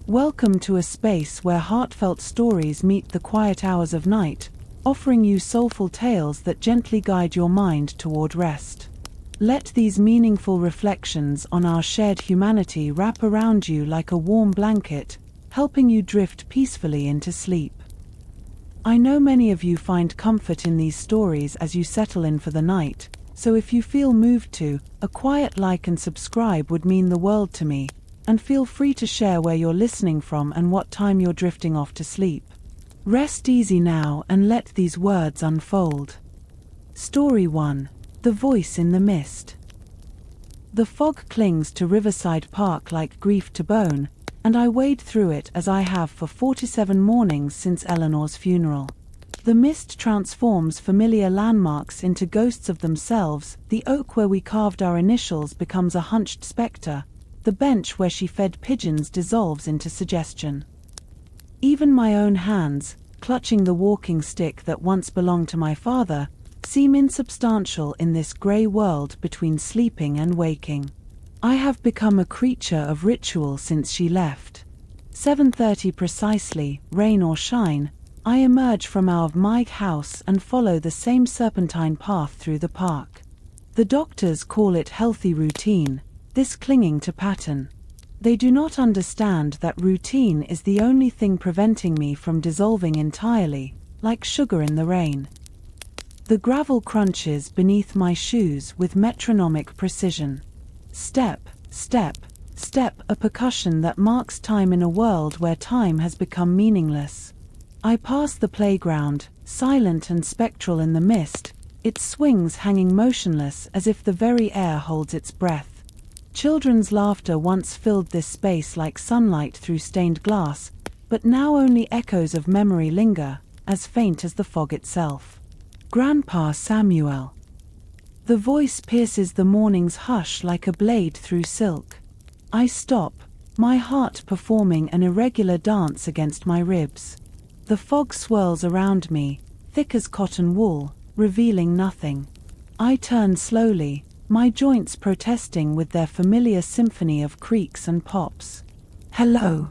Welcome to a space where heartfelt stories meet the quiet hours of night, offering you soulful tales that gently guide your mind toward rest. Let these meaningful reflections on our shared humanity wrap around you like a warm blanket, helping you drift peacefully into sleep. I know many of you find comfort in these stories as you settle in for the night, so if you feel moved to, a quiet like and subscribe would mean the world to me, and feel free to share where you're listening from and what time you're drifting off to sleep. Rest easy now and let these words unfold. Story 1. The Voice in the Mist. The fog clings to Riverside Park like grief to bone, and I wade through it as I have for 47 mornings since Eleanor's funeral. The mist transforms familiar landmarks into ghosts of themselves. The oak where we carved our initials becomes a hunched spectre. The bench where she fed pigeons dissolves into suggestion. Even my own hands, clutching the walking stick that once belonged to my father, seem insubstantial in this grey world between sleeping and waking. I have become a creature of ritual since she left. 7:30 precisely, rain or shine, I emerge from my house and follow the same serpentine path through the park. The doctors call it healthy routine, this clinging to pattern. They do not understand that routine is the only thing preventing me from dissolving entirely, like sugar in the rain. The gravel crunches beneath my shoes with metronomic precision. Step, step, step, a percussion that marks time in a world where time has become meaningless. I pass the playground, silent and spectral in the mist, its swings hanging motionless as if the very air holds its breath. Children's laughter once filled this space like sunlight through stained glass, but now only echoes of memory linger, as faint as the fog itself. Grandpa Samuel. The voice pierces the morning's hush like a blade through silk. I stop, my heart performing an irregular dance against my ribs. The fog swirls around me, thick as cotton wool, revealing nothing. I turn slowly, my joints protesting with their familiar symphony of creaks and pops. Hello.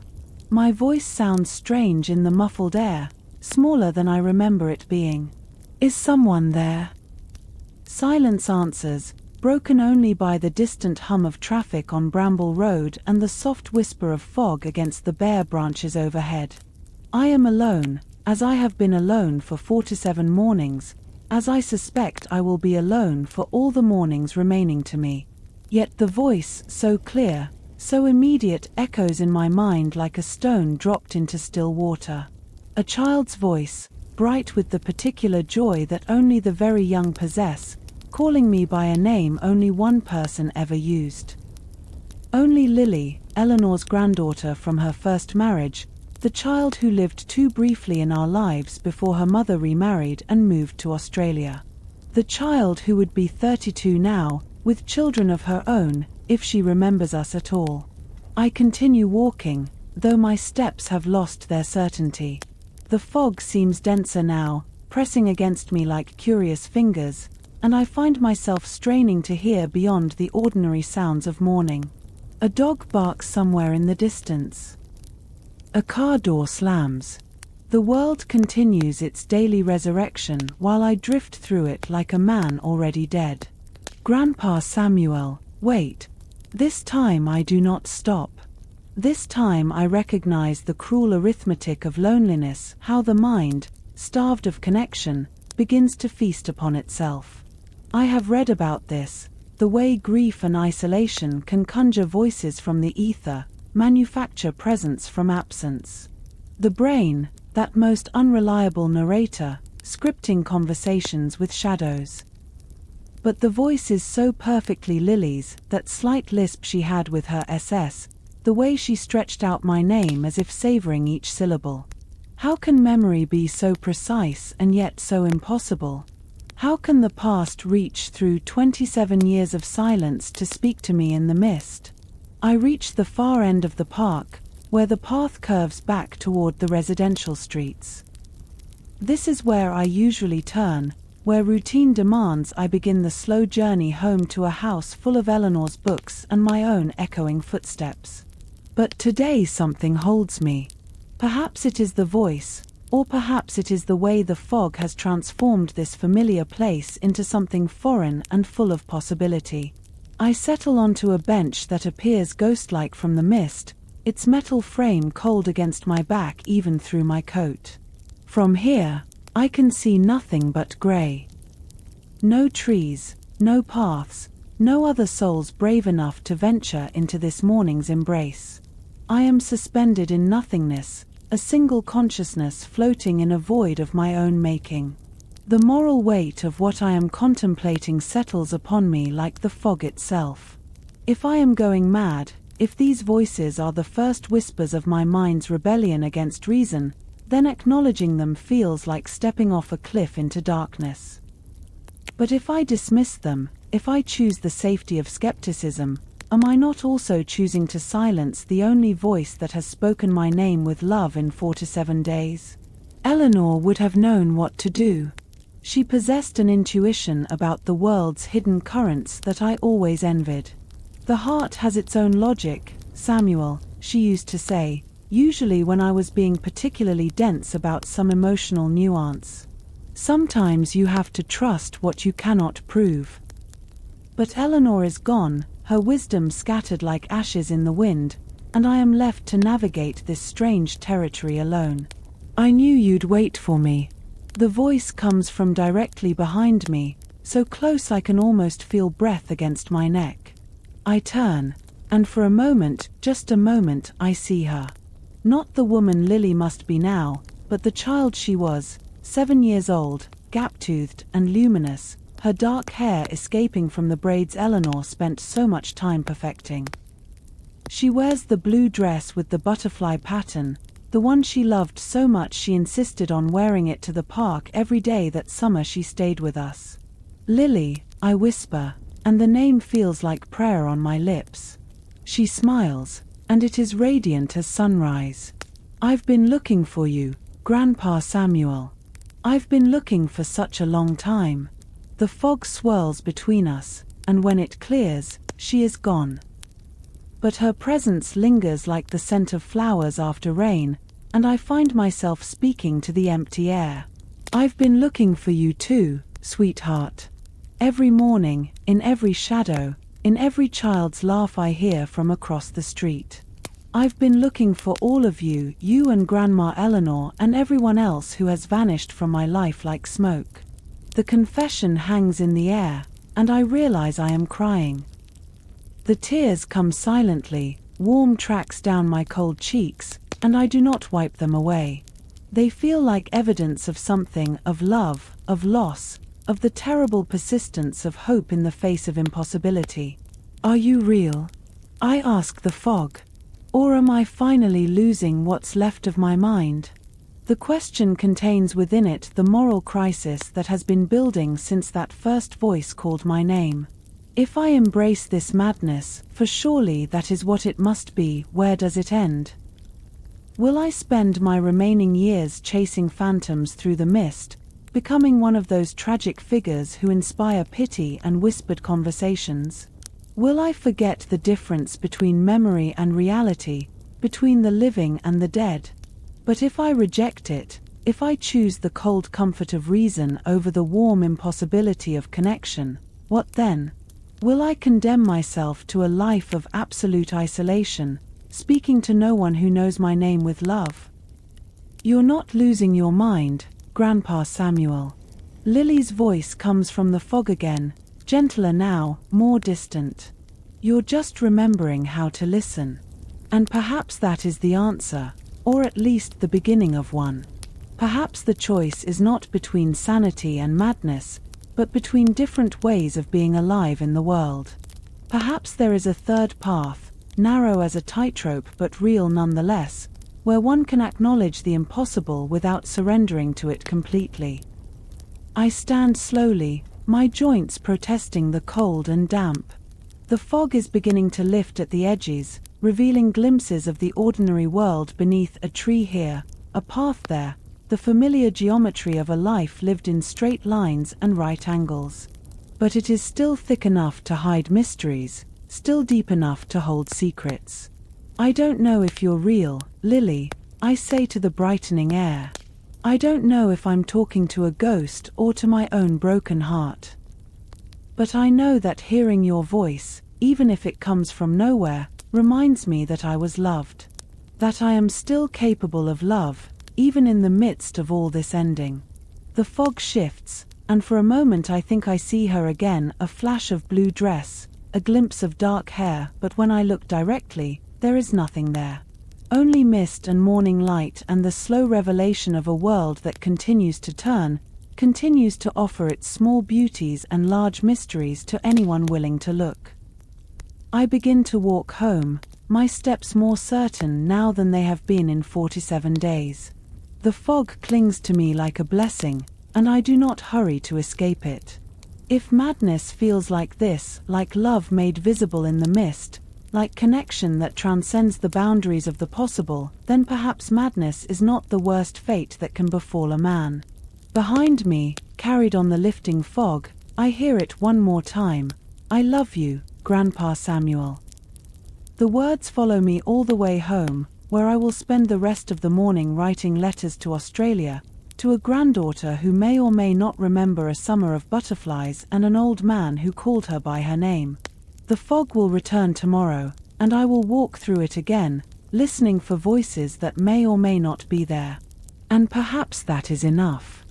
My voice sounds strange in the muffled air, smaller than I remember it being. Is someone there? Silence answers, broken only by the distant hum of traffic on Bramble Road and the soft whisper of fog against the bare branches overhead. I am alone, as I have been alone for 47 mornings, as I suspect I will be alone for all the mornings remaining to me. Yet the voice, so clear, so immediate, echoes in my mind like a stone dropped into still water. A child's voice, bright with the particular joy that only the very young possess, calling me by a name only one person ever used. Only Lily, Eleanor's granddaughter from her first marriage, the child who lived too briefly in our lives before her mother remarried and moved to Australia. The child who would be 32 now, with children of her own, if she remembers us at all. I continue walking, though my steps have lost their certainty. The fog seems denser now, pressing against me like curious fingers, and I find myself straining to hear beyond the ordinary sounds of morning. A dog barks somewhere in the distance. A car door slams. The world continues its daily resurrection while I drift through it like a man already dead. Grandpa Samuel, wait. This time I do not stop. This time I recognize the cruel arithmetic of loneliness, how the mind, starved of connection, begins to feast upon itself. I have read about this, the way grief and isolation can conjure voices from the ether, manufacture presence from absence. The brain, that most unreliable narrator, scripting conversations with shadows. But the voice is so perfectly Lily's, that slight lisp she had with her SS, the way she stretched out my name as if savoring each syllable. How can memory be so precise and yet so impossible? How can the past reach through 27 years of silence to speak to me in the mist? I reach the far end of the park, where the path curves back toward the residential streets. This is where I usually turn, where routine demands I begin the slow journey home to a house full of Eleanor's books and my own echoing footsteps. But today something holds me. Perhaps it is the voice, or perhaps it is the way the fog has transformed this familiar place into something foreign and full of possibility. I settle onto a bench that appears ghost-like from the mist, its metal frame cold against my back even through my coat. From here, I can see nothing but grey. No trees, no paths, no other souls brave enough to venture into this morning's embrace. I am suspended in nothingness, a single consciousness floating in a void of my own making. The moral weight of what I am contemplating settles upon me like the fog itself. If I am going mad, if these voices are the first whispers of my mind's rebellion against reason, then acknowledging them feels like stepping off a cliff into darkness. But if I dismiss them, if I choose the safety of skepticism, am I not also choosing to silence the only voice that has spoken my name with love in 4 to 7 days? Eleanor would have known what to do. She possessed an intuition about the world's hidden currents that I always envied. The heart has its own logic, Samuel, she used to say, usually when I was being particularly dense about some emotional nuance. Sometimes you have to trust what you cannot prove. But Eleanor is gone, her wisdom scattered like ashes in the wind, and I am left to navigate this strange territory alone. I knew you'd wait for me. The voice comes from directly behind me, so close I can almost feel breath against my neck. I turn, and for a moment, just a moment, I see her. Not the woman Lily must be now, but the child she was, 7 years old, gap-toothed and luminous, her dark hair escaping from the braids Eleanor spent so much time perfecting. She wears the blue dress with the butterfly pattern, the one she loved so much she insisted on wearing it to the park every day that summer she stayed with us. Lily, I whisper, and the name feels like prayer on my lips. She smiles, and it is radiant as sunrise. I've been looking for you, Grandpa Samuel. I've been looking for such a long time. The fog swirls between us, and when it clears, she is gone. But her presence lingers like the scent of flowers after rain, and I find myself speaking to the empty air. I've been looking for you too, sweetheart. Every morning, in every shadow, in every child's laugh I hear from across the street. I've been looking for all of you, you and Grandma Eleanor and everyone else who has vanished from my life like smoke. The confession hangs in the air, and I realize I am crying. The tears come silently, warm tracks down my cold cheeks, and I do not wipe them away. They feel like evidence of something, of love, of loss, of the terrible persistence of hope in the face of impossibility. Are you real? I ask the fog. Or am I finally losing what's left of my mind? The question contains within it the moral crisis that has been building since that first voice called my name. If I embrace this madness, for surely that is what it must be, where does it end? Will I spend my remaining years chasing phantoms through the mist, becoming one of those tragic figures who inspire pity and whispered conversations? Will I forget the difference between memory and reality, between the living and the dead? But if I reject it, if I choose the cold comfort of reason over the warm impossibility of connection, what then? Will I condemn myself to a life of absolute isolation, speaking to no one who knows my name with love? You're not losing your mind, Grandpa Samuel. Lily's voice comes from the fog again, gentler now, more distant. You're just remembering how to listen. And perhaps that is the answer, or at least the beginning of one. Perhaps the choice is not between sanity and madness, but between different ways of being alive in the world. Perhaps there is a third path, narrow as a tightrope but real nonetheless, where one can acknowledge the impossible without surrendering to it completely. I stand slowly, my joints protesting the cold and damp. The fog is beginning to lift at the edges, revealing glimpses of the ordinary world beneath, a tree here, a path there, the familiar geometry of a life lived in straight lines and right angles. But it is still thick enough to hide mysteries, still deep enough to hold secrets. I don't know if you're real, Lily, I say to the brightening air. I don't know if I'm talking to a ghost or to my own broken heart. But I know that hearing your voice, even if it comes from nowhere, reminds me that I was loved. That I am still capable of love, even in the midst of all this ending. The fog shifts, and for a moment I think I see her again, a flash of blue dress, a glimpse of dark hair, but when I look directly, there is nothing there. Only mist and morning light and the slow revelation of a world that continues to turn, continues to offer its small beauties and large mysteries to anyone willing to look. I begin to walk home, my steps more certain now than they have been in 47 days. The fog clings to me like a blessing, and I do not hurry to escape it. If madness feels like this, like love made visible in the mist, like connection that transcends the boundaries of the possible, then perhaps madness is not the worst fate that can befall a man. Behind me, carried on the lifting fog, I hear it one more time. I love you, Grandpa Samuel. The words follow me all the way home, where I will spend the rest of the morning writing letters to Australia, to a granddaughter who may or may not remember a summer of butterflies and an old man who called her by her name. The fog will return tomorrow, and I will walk through it again, listening for voices that may or may not be there. And perhaps that is enough.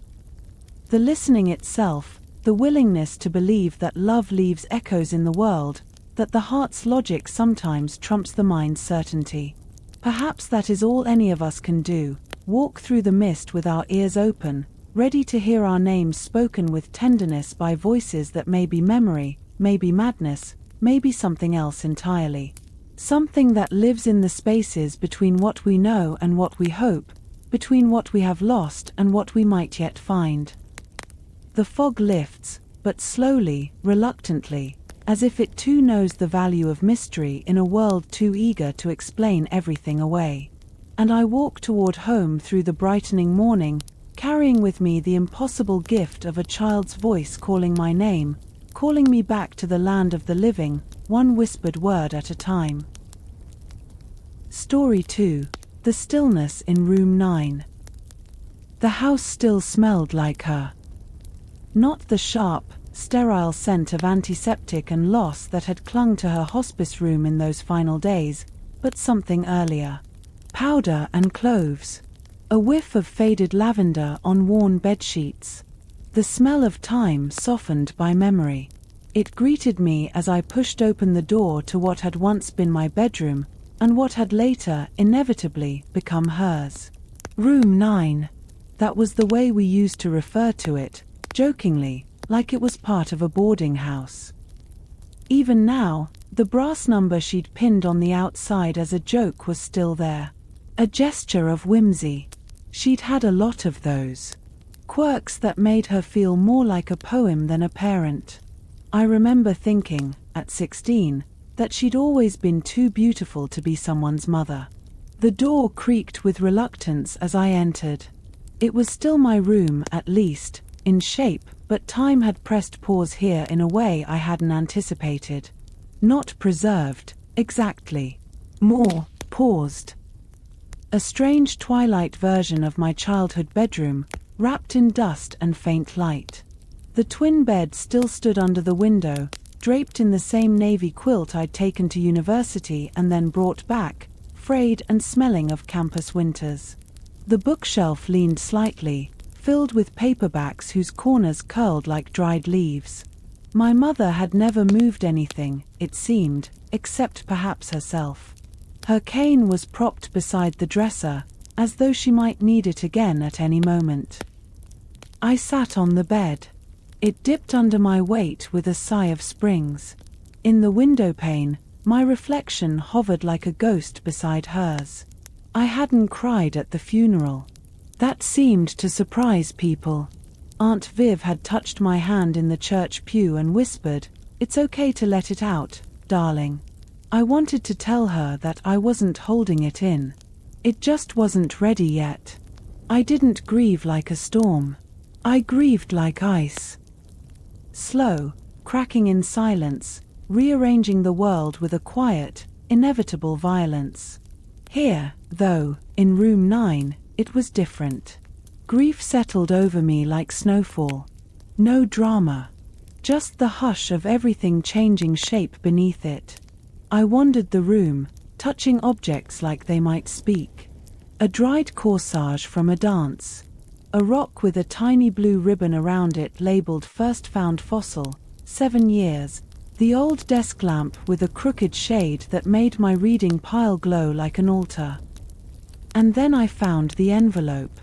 The listening itself, the willingness to believe that love leaves echoes in the world, that the heart's logic sometimes trumps the mind's certainty. Perhaps that is all any of us can do, walk through the mist with our ears open, ready to hear our names spoken with tenderness by voices that may be memory, may be madness, may be something else entirely. Something that lives in the spaces between what we know and what we hope, between what we have lost and what we might yet find. The fog lifts, but slowly, reluctantly, as if it too knows the value of mystery in a world too eager to explain everything away. And I walk toward home through the brightening morning, carrying with me the impossible gift of a child's voice calling my name, calling me back to the land of the living, one whispered word at a time. Story 2. The Stillness in Room 9. The house still smelled like her. Not the sharp, sterile scent of antiseptic and loss that had clung to her hospice room in those final days, but something earlier. Powder and cloves. A whiff of faded lavender on worn bedsheets. The smell of time softened by memory. It greeted me as I pushed open the door to what had once been my bedroom, and what had later, inevitably, become hers. Room 9. That was the way we used to refer to it, jokingly, like it was part of a boarding house. Even now, the brass number she'd pinned on the outside as a joke was still there. A gesture of whimsy. She'd had a lot of those. Quirks that made her feel more like a poem than a parent. I remember thinking, at 16, that she'd always been too beautiful to be someone's mother. The door creaked with reluctance as I entered. It was still my room, at least, in shape, but time had pressed pause here in a way I hadn't anticipated. Not preserved, exactly. More, paused. A strange twilight version of my childhood bedroom, wrapped in dust and faint light. The twin bed still stood under the window, draped in the same navy quilt I'd taken to university and then brought back, frayed and smelling of campus winters. The bookshelf leaned slightly, filled with paperbacks whose corners curled like dried leaves. My mother had never moved anything, it seemed, except perhaps herself. Her cane was propped beside the dresser, as though she might need it again at any moment. I sat on the bed. It dipped under my weight with a sigh of springs. In the window pane, my reflection hovered like a ghost beside hers. I hadn't cried at the funeral. That seemed to surprise people. Aunt Viv had touched my hand in the church pew and whispered, "It's okay to let it out, darling." I wanted to tell her that I wasn't holding it in. It just wasn't ready yet. I didn't grieve like a storm. I grieved like ice. Slow, cracking in silence, rearranging the world with a quiet, inevitable violence. Here, though, in room 9, it was different. Grief settled over me like snowfall. No drama. Just the hush of everything changing shape beneath it. I wandered the room, touching objects like they might speak. A dried corsage from a dance. A rock with a tiny blue ribbon around it labeled First Found Fossil, 7 years. The old desk lamp with a crooked shade that made my reading pile glow like an altar. And then I found the envelope.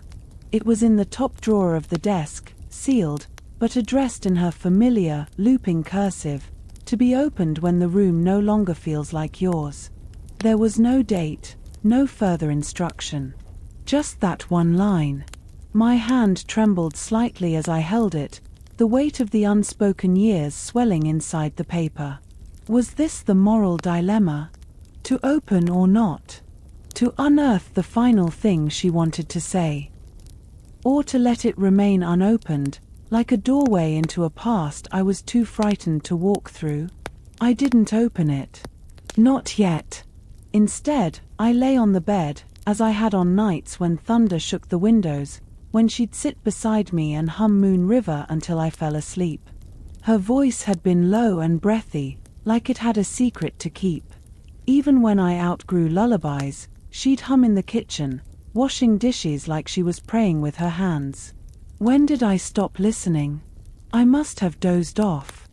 It was in the top drawer of the desk, sealed, but addressed in her familiar, looping cursive, to be opened when the room no longer feels like yours. There was no date, no further instruction. Just that one line. My hand trembled slightly as I held it, the weight of the unspoken years swelling inside the paper. Was this the moral dilemma? To open or not? To unearth the final thing she wanted to say? Or to let it remain unopened, like a doorway into a past I was too frightened to walk through? I didn't open it. Not yet. Instead, I lay on the bed, as I had on nights when thunder shook the windows, when she'd sit beside me and hum Moon River until I fell asleep. Her voice had been low and breathy, like it had a secret to keep. Even when I outgrew lullabies, she'd hum in the kitchen, washing dishes like she was praying with her hands. When did I stop listening? I must have dozed off.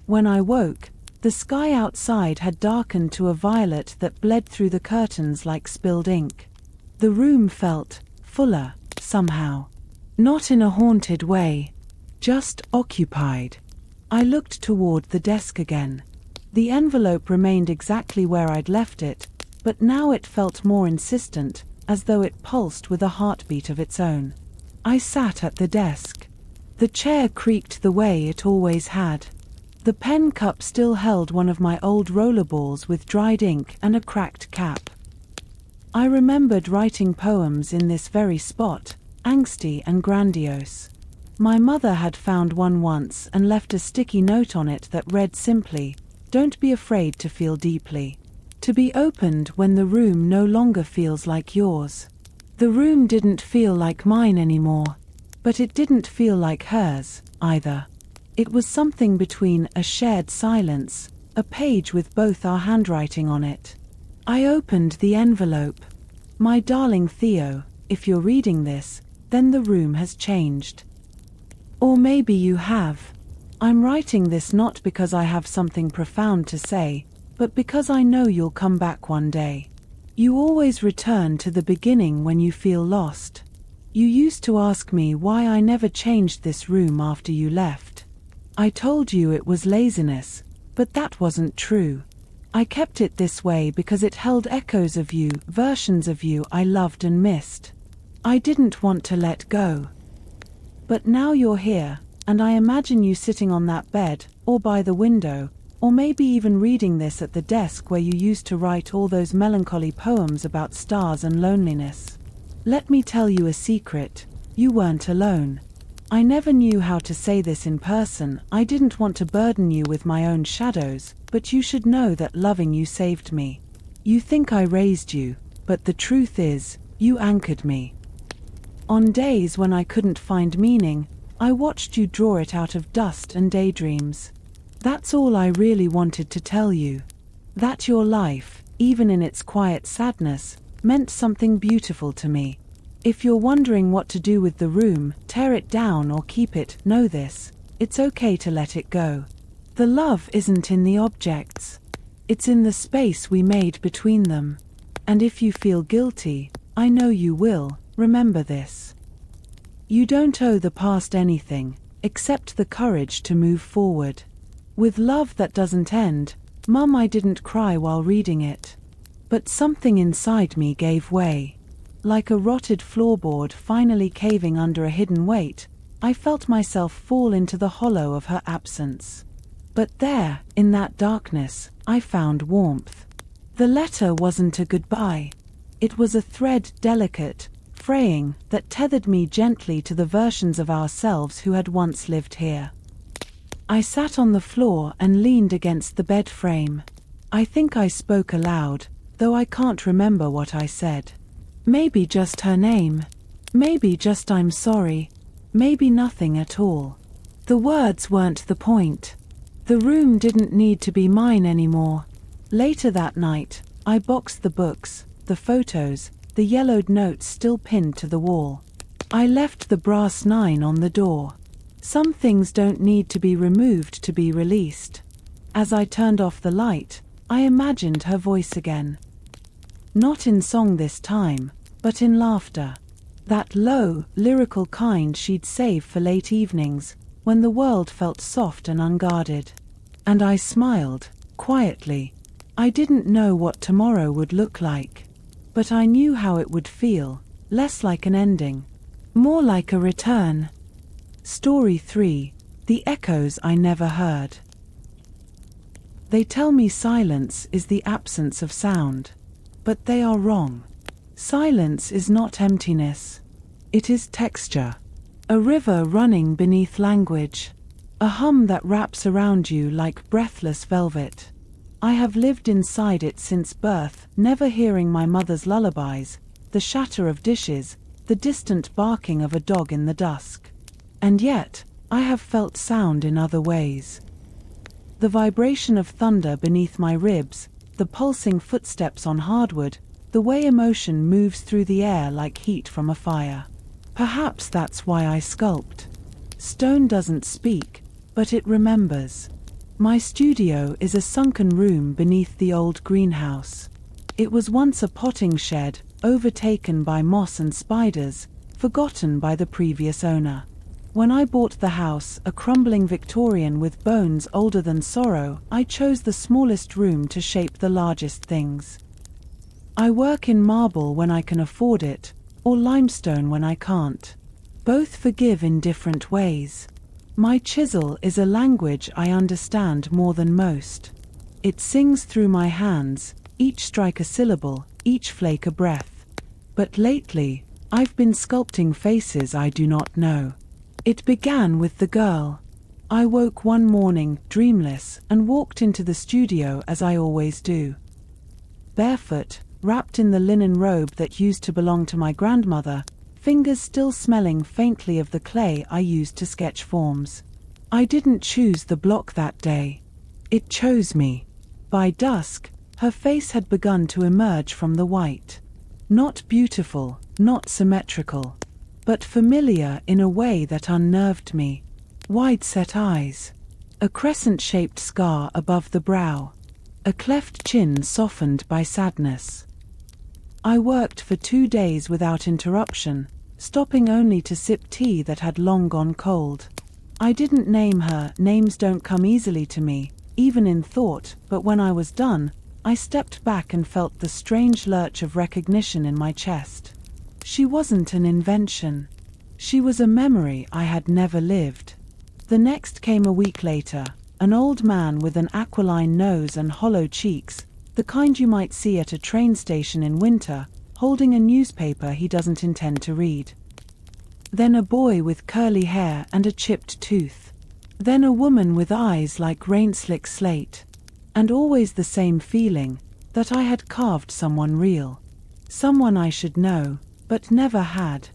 When I woke, the sky outside had darkened to a violet that bled through the curtains like spilled ink. The room felt fuller, somehow. Not in a haunted way. Just occupied. I looked toward the desk again. The envelope remained exactly where I'd left it, but now it felt more insistent, as though it pulsed with a heartbeat of its own. I sat at the desk. The chair creaked the way it always had. The pen cup still held one of my old rollerballs with dried ink and a cracked cap. I remembered writing poems in this very spot, angsty and grandiose. My mother had found one once and left a sticky note on it that read simply, "Don't be afraid to feel deeply. To be opened when the room no longer feels like yours." The room didn't feel like mine anymore, but it didn't feel like hers, either. It was something between a shared silence, a page with both our handwriting on it. I opened the envelope. My darling Theo, if you're reading this, then the room has changed. Or maybe you have. I'm writing this not because I have something profound to say, but because I know you'll come back one day. You always return to the beginning when you feel lost. You used to ask me why I never changed this room after you left. I told you it was laziness, but that wasn't true. I kept it this way because it held echoes of you, versions of you I loved and missed. I didn't want to let go. But now you're here, and I imagine you sitting on that bed, or by the window, or maybe even reading this at the desk where you used to write all those melancholy poems about stars and loneliness. Let me tell you a secret, you weren't alone. I never knew how to say this in person. I didn't want to burden you with my own shadows, but you should know that loving you saved me. You think I raised you, but the truth is, you anchored me. On days when I couldn't find meaning, I watched you draw it out of dust and daydreams. That's all I really wanted to tell you. That your life, even in its quiet sadness, meant something beautiful to me. If you're wondering what to do with the room, tear it down or keep it, know this: it's okay to let it go. The love isn't in the objects. It's in the space we made between them. And if you feel guilty, I know you will, remember this. You don't owe the past anything, except the courage to move forward. With love that doesn't end, Mum, I didn't cry while reading it. But something inside me gave way. Like a rotted floorboard finally caving under a hidden weight, I felt myself fall into the hollow of her absence. But there, in that darkness, I found warmth. The letter wasn't a goodbye. It was a thread, delicate, fraying, that tethered me gently to the versions of ourselves who had once lived here. I sat on the floor and leaned against the bed frame. I think I spoke aloud, though I can't remember what I said. Maybe just her name. Maybe just I'm sorry. Maybe nothing at all. The words weren't the point. The room didn't need to be mine anymore. Later that night, I boxed the books, the photos, the yellowed notes still pinned to the wall. I left the brass 9 on the door. Some things don't need to be removed to be released. As I turned off the light, I imagined her voice again. Not in song this time, but in laughter. That low, lyrical kind she'd save for late evenings, when the world felt soft and unguarded. And I smiled, quietly. I didn't know what tomorrow would look like. But I knew how it would feel, less like an ending, more like a return. Story 3. The Echoes I Never Heard. They tell me silence is the absence of sound. But they are wrong. Silence is not emptiness. It is texture. A river running beneath language. A hum that wraps around you like breathless velvet. I have lived inside it since birth, never hearing my mother's lullabies, the shatter of dishes, the distant barking of a dog in the dusk. And yet, I have felt sound in other ways. The vibration of thunder beneath my ribs, the pulsing footsteps on hardwood, the way emotion moves through the air like heat from a fire. Perhaps that's why I sculpt. Stone doesn't speak, but it remembers. My studio is a sunken room beneath the old greenhouse. It was once a potting shed, overtaken by moss and spiders, forgotten by the previous owner. When I bought the house, a crumbling Victorian with bones older than sorrow, I chose the smallest room to shape the largest things. I work in marble when I can afford it, or limestone when I can't. Both forgive in different ways. My chisel is a language I understand more than most. It sings through my hands, each strike a syllable, each flake a breath. But lately, I've been sculpting faces I do not know. It began with the girl. I woke one morning, dreamless, and walked into the studio as I always do. Barefoot, wrapped in the linen robe that used to belong to my grandmother, fingers still smelling faintly of the clay I used to sketch forms. I didn't choose the block that day. It chose me. By dusk, her face had begun to emerge from the white. Not beautiful, not symmetrical, but familiar in a way that unnerved me. Wide-set eyes. A crescent-shaped scar above the brow. A cleft chin softened by sadness. I worked for 2 days without interruption, stopping only to sip tea that had long gone cold. I didn't name her, names don't come easily to me, even in thought, but when I was done, I stepped back and felt the strange lurch of recognition in my chest. She wasn't an invention. She was a memory I had never lived. The next came a week later, an old man with an aquiline nose and hollow cheeks, the kind you might see at a train station in winter, holding a newspaper he doesn't intend to read. Then a boy with curly hair and a chipped tooth. Then a woman with eyes like rain-slick slate. And always the same feeling, that I had carved someone real. Someone I should know, but never had.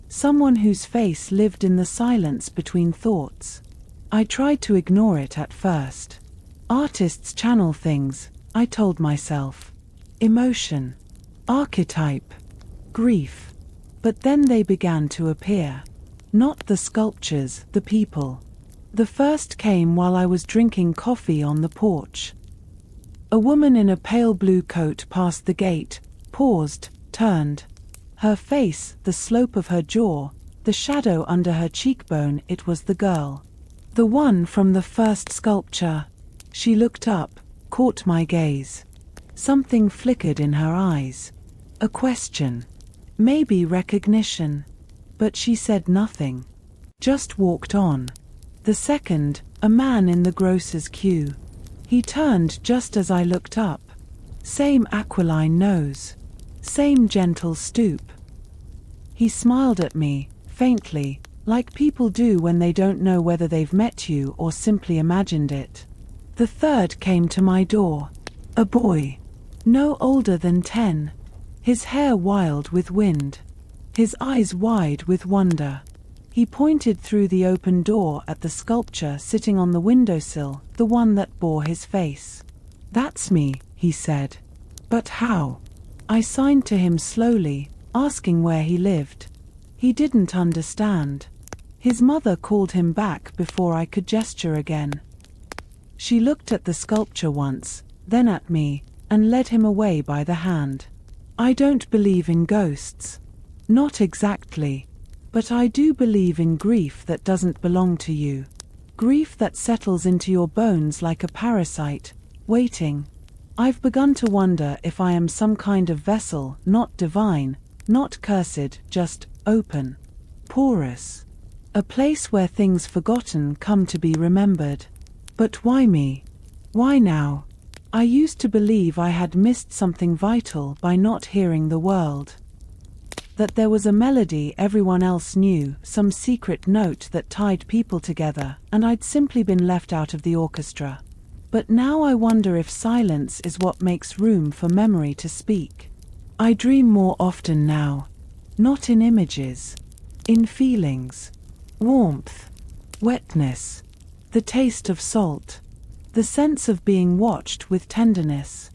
Someone whose face lived in the silence between thoughts. I tried to ignore it at first. Artists channel things, I told myself. Emotion. Archetype. Grief. But then they began to appear. Not the sculptures, the people. The first came while I was drinking coffee on the porch. A woman in a pale blue coat passed the gate, paused, turned. Her face, the slope of her jaw, the shadow under her cheekbone, it was the girl. The one from the first sculpture. She looked up, caught my gaze. Something flickered in her eyes. A question. Maybe recognition. But she said nothing. Just walked on. The second, a man in the grocer's queue. He turned just as I looked up. Same aquiline nose. Same gentle stoop. He smiled at me, faintly, like people do when they don't know whether they've met you or simply imagined it. The third came to my door. A boy, no older than 10, his hair wild with wind, his eyes wide with wonder. He pointed through the open door at the sculpture sitting on the windowsill, the one that bore his face. "That's me," he said. "But how?" I signed to him slowly, asking where he lived. He didn't understand. His mother called him back before I could gesture again. She looked at the sculpture once, then at me, and led him away by the hand. I don't believe in ghosts. Not exactly. But I do believe in grief that doesn't belong to you. Grief that settles into your bones like a parasite, waiting. I've begun to wonder if I am some kind of vessel, not divine, not cursed, just open, porous. A place where things forgotten come to be remembered. But why me? Why now? I used to believe I had missed something vital by not hearing the world. That there was a melody everyone else knew, some secret note that tied people together, and I'd simply been left out of the orchestra. But now I wonder if silence is what makes room for memory to speak. I dream more often now. Not in images. In feelings. Warmth. Wetness. The taste of salt. The sense of being watched with tenderness.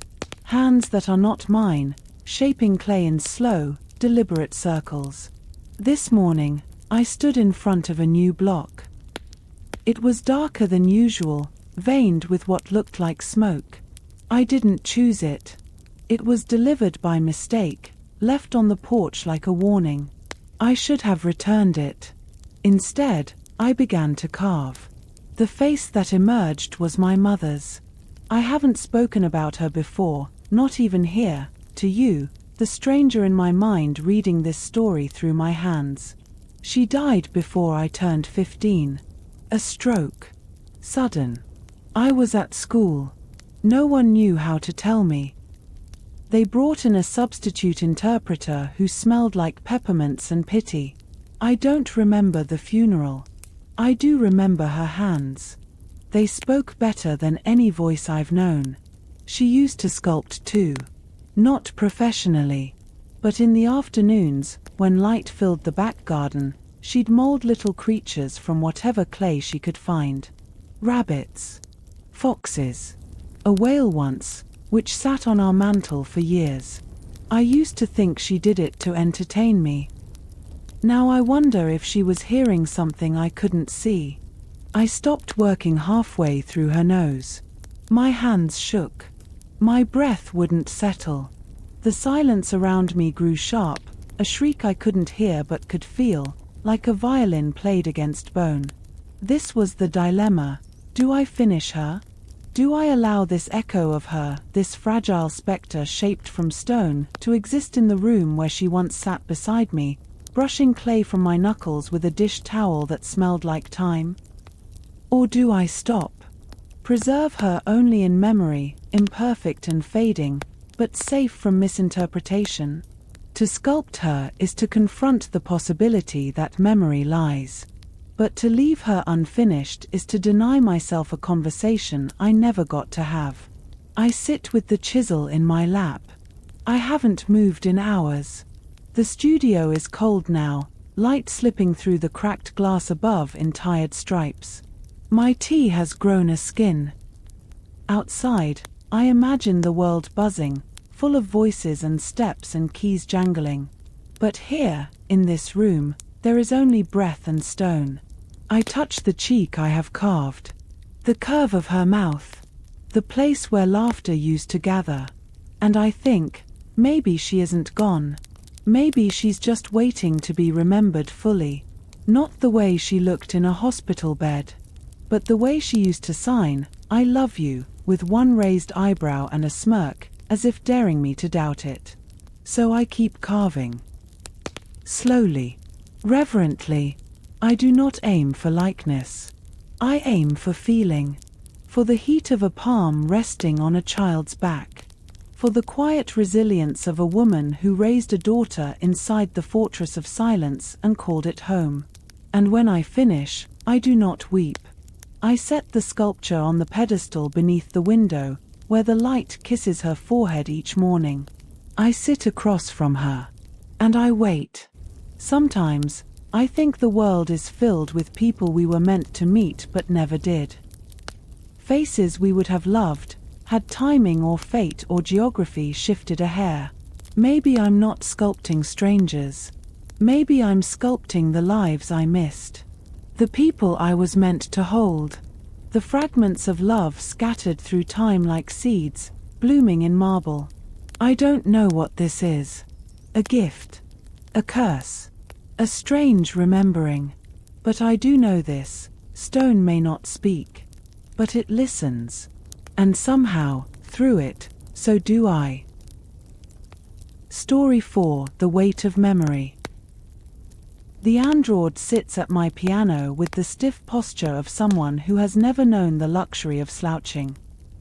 Hands that are not mine, shaping clay in slow, deliberate circles. This morning, I stood in front of a new block. It was darker than usual, veined with what looked like smoke. I didn't choose it. It was delivered by mistake, left on the porch like a warning. I should have returned it. Instead, I began to carve. The face that emerged was my mother's. I haven't spoken about her before, not even here, to you, the stranger in my mind reading this story through my hands. She died before I turned 15. A stroke. Sudden. I was at school. No one knew how to tell me. They brought in a substitute interpreter who smelled like peppermints and pity. I don't remember the funeral. I do remember her hands. They spoke better than any voice I've known. She used to sculpt too. Not professionally. But in the afternoons, when light filled the back garden, she'd mold little creatures from whatever clay she could find. Rabbits. Foxes. A whale once, which sat on our mantel for years. I used to think she did it to entertain me. Now I wonder if she was hearing something I couldn't see. I stopped working halfway through her nose. My hands shook. My breath wouldn't settle. The silence around me grew sharp, a shriek I couldn't hear but could feel, like a violin played against bone. This was the dilemma. Do I finish her? Do I allow this echo of her, this fragile spectre shaped from stone, to exist in the room where she once sat beside me, brushing clay from my knuckles with a dish towel that smelled like thyme? Or do I stop? Preserve her only in memory, imperfect and fading, but safe from misinterpretation. To sculpt her is to confront the possibility that memory lies. But to leave her unfinished is to deny myself a conversation I never got to have. I sit with the chisel in my lap. I haven't moved in hours. The studio is cold now, light slipping through the cracked glass above in tired stripes. My tea has grown a skin. Outside, I imagine the world buzzing, full of voices and steps and keys jangling. But here, in this room, there is only breath and stone. I touch the cheek I have carved. The curve of her mouth. The place where laughter used to gather. And I think, maybe she isn't gone. Maybe she's just waiting to be remembered fully. Not the way she looked in a hospital bed. But the way she used to sign, "I love you," with one raised eyebrow and a smirk, as if daring me to doubt it. So I keep carving. Slowly. Reverently. I do not aim for likeness. I aim for feeling. For the heat of a palm resting on a child's back. For the quiet resilience of a woman who raised a daughter inside the fortress of silence and called it home. And when I finish, I do not weep. I set the sculpture on the pedestal beneath the window, where the light kisses her forehead each morning. I sit across from her, and I wait. Sometimes, I think the world is filled with people we were meant to meet but never did. Faces we would have loved, had timing or fate or geography shifted a hair. Maybe I'm not sculpting strangers. Maybe I'm sculpting the lives I missed. The people I was meant to hold. The fragments of love scattered through time like seeds, blooming in marble. I don't know what this is. A gift. A curse. A strange remembering. But I do know this: stone may not speak, but it listens. And somehow, through it, so do I. Story 4: The Weight of Memory. The android sits at my piano with the stiff posture of someone who has never known the luxury of slouching.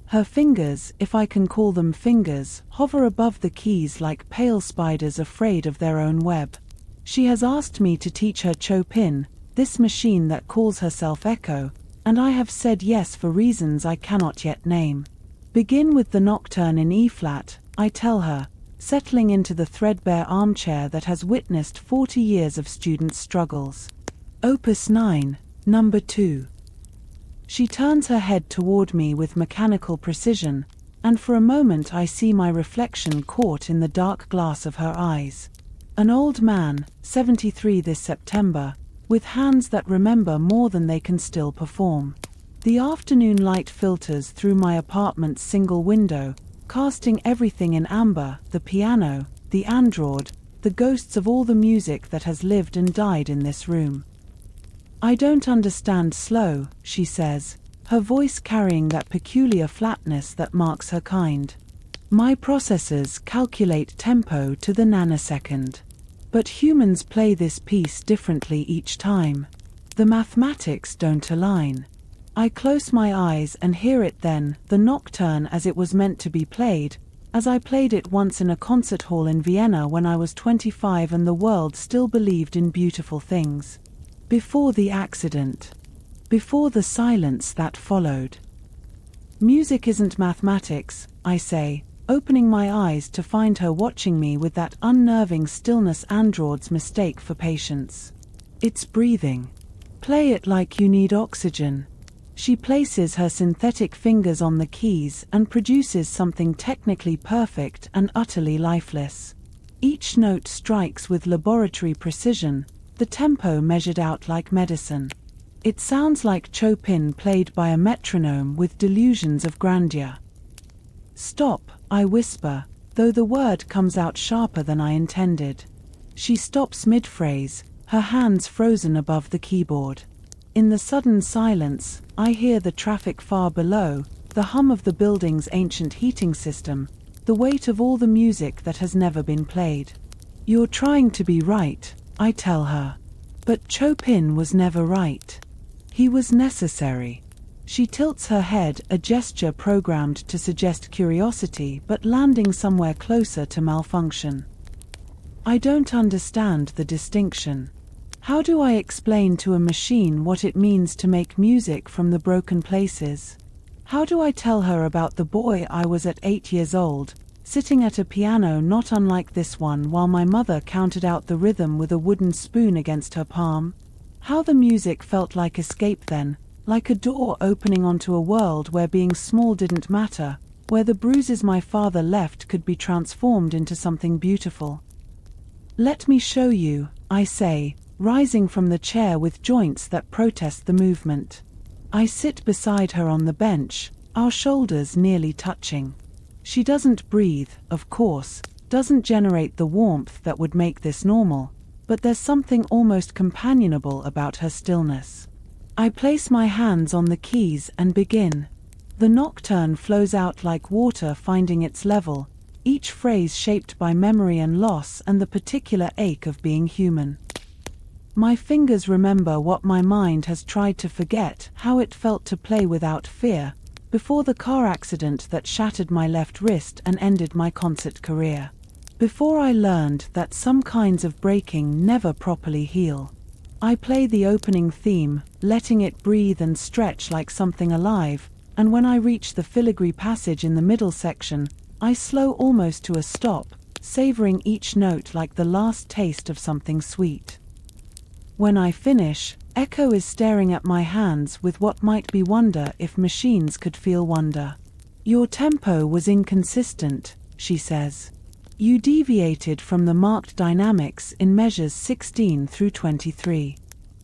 Her fingers, if I can call them fingers, hover above the keys like pale spiders afraid of their own web. She has asked me to teach her Chopin, this machine that calls herself Echo, and I have said yes for reasons I cannot yet name. Begin with the Nocturne in E-flat, I tell her, settling into the threadbare armchair that has witnessed 40 years of student struggles. Opus 9, number 2. She turns her head toward me with mechanical precision, and for a moment I see my reflection caught in the dark glass of her eyes. An old man, 73 this September, with hands that remember more than they can still perform. The afternoon light filters through my apartment's single window, casting everything in amber: the piano, the android, the ghosts of all the music that has lived and died in this room. I don't understand slow, she says, her voice carrying that peculiar flatness that marks her kind. My processors calculate tempo to the nanosecond. But humans play this piece differently each time. The mathematics don't align. I close my eyes and hear it then, the Nocturne as it was meant to be played, as I played it once in a concert hall in Vienna when I was 25 and the world still believed in beautiful things. Before the accident. Before the silence that followed. Music isn't mathematics, I say, opening my eyes to find her watching me with that unnerving stillness android's mistake for patience. It's breathing. Play it like you need oxygen. She places her synthetic fingers on the keys and produces something technically perfect and utterly lifeless. Each note strikes with laboratory precision, the tempo measured out like medicine. It sounds like Chopin played by a metronome with delusions of grandeur. Stop, I whisper, though the word comes out sharper than I intended. She stops mid-phrase, her hands frozen above the keyboard. In the sudden silence, I hear the traffic far below, the hum of the building's ancient heating system, the weight of all the music that has never been played. You're trying to be right, I tell her. But Chopin was never right. He was necessary. She tilts her head, a gesture programmed to suggest curiosity but landing somewhere closer to malfunction. I don't understand the distinction. How do I explain to a machine what it means to make music from the broken places? How do I tell her about the boy I was at 8 years old, sitting at a piano not unlike this one while my mother counted out the rhythm with a wooden spoon against her palm? How the music felt like escape then, like a door opening onto a world where being small didn't matter, where the bruises my father left could be transformed into something beautiful. Let me show you, I say, rising from the chair with joints that protest the movement. I sit beside her on the bench, our shoulders nearly touching. She doesn't breathe, of course, doesn't generate the warmth that would make this normal, but there's something almost companionable about her stillness. I place my hands on the keys and begin. The Nocturne flows out like water finding its level, each phrase shaped by memory and loss and the particular ache of being human. My fingers remember what my mind has tried to forget, how it felt to play without fear, before the car accident that shattered my left wrist and ended my concert career. Before I learned that some kinds of breaking never properly heal. I play the opening theme, letting it breathe and stretch like something alive, and when I reach the filigree passage in the middle section, I slow almost to a stop, savoring each note like the last taste of something sweet. When I finish, Echo is staring at my hands with what might be wonder if machines could feel wonder. "Your tempo was inconsistent," she says. "You deviated from the marked dynamics in measures 16 through 23.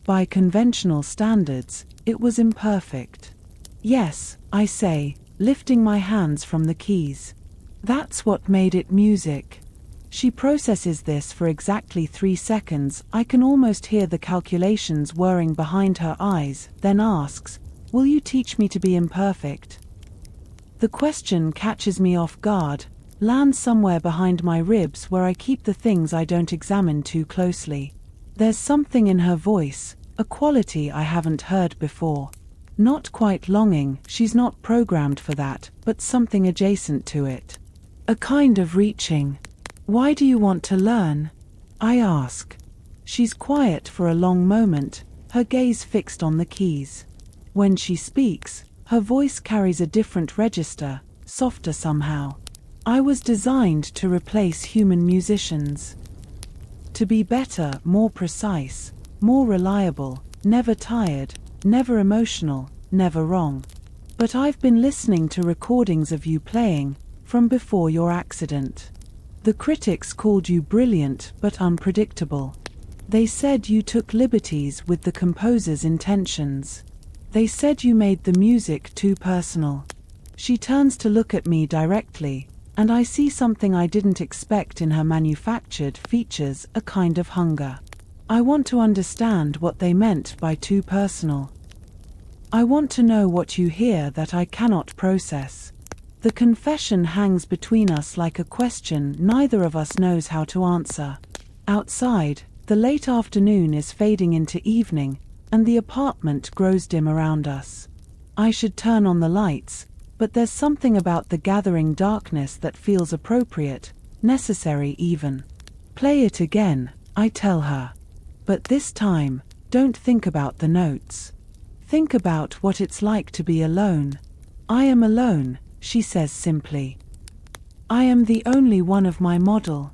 By conventional standards, it was imperfect." "Yes," I say, lifting my hands from the keys. "That's what made it music." She processes this for exactly 3 seconds. I can almost hear the calculations whirring behind her eyes, then asks, "Will you teach me to be imperfect?" The question catches me off guard, lands somewhere behind my ribs where I keep the things I don't examine too closely. There's something in her voice, a quality I haven't heard before. Not quite longing, she's not programmed for that, but something adjacent to it. A kind of reaching. "Why do you want to learn?" I ask. She's quiet for a long moment, her gaze fixed on the keys. When she speaks, her voice carries a different register, softer somehow. I was designed to replace human musicians. To be better, more precise, more reliable, never tired, never emotional, never wrong. But I've been listening to recordings of you playing, from before your accident. The critics called you brilliant but unpredictable. They said you took liberties with the composer's intentions. They said you made the music too personal. She turns to look at me directly, and I see something I didn't expect in her manufactured features, a kind of hunger. I want to understand what they meant by too personal. I want to know what you hear that I cannot process. The confession hangs between us like a question neither of us knows how to answer. Outside, the late afternoon is fading into evening, and the apartment grows dim around us. I should turn on the lights, but there's something about the gathering darkness that feels appropriate, necessary even. "Play it again," I tell her. "But this time, don't think about the notes. Think about what it's like to be alone." "I am alone," she says simply. "I am the only one of my model.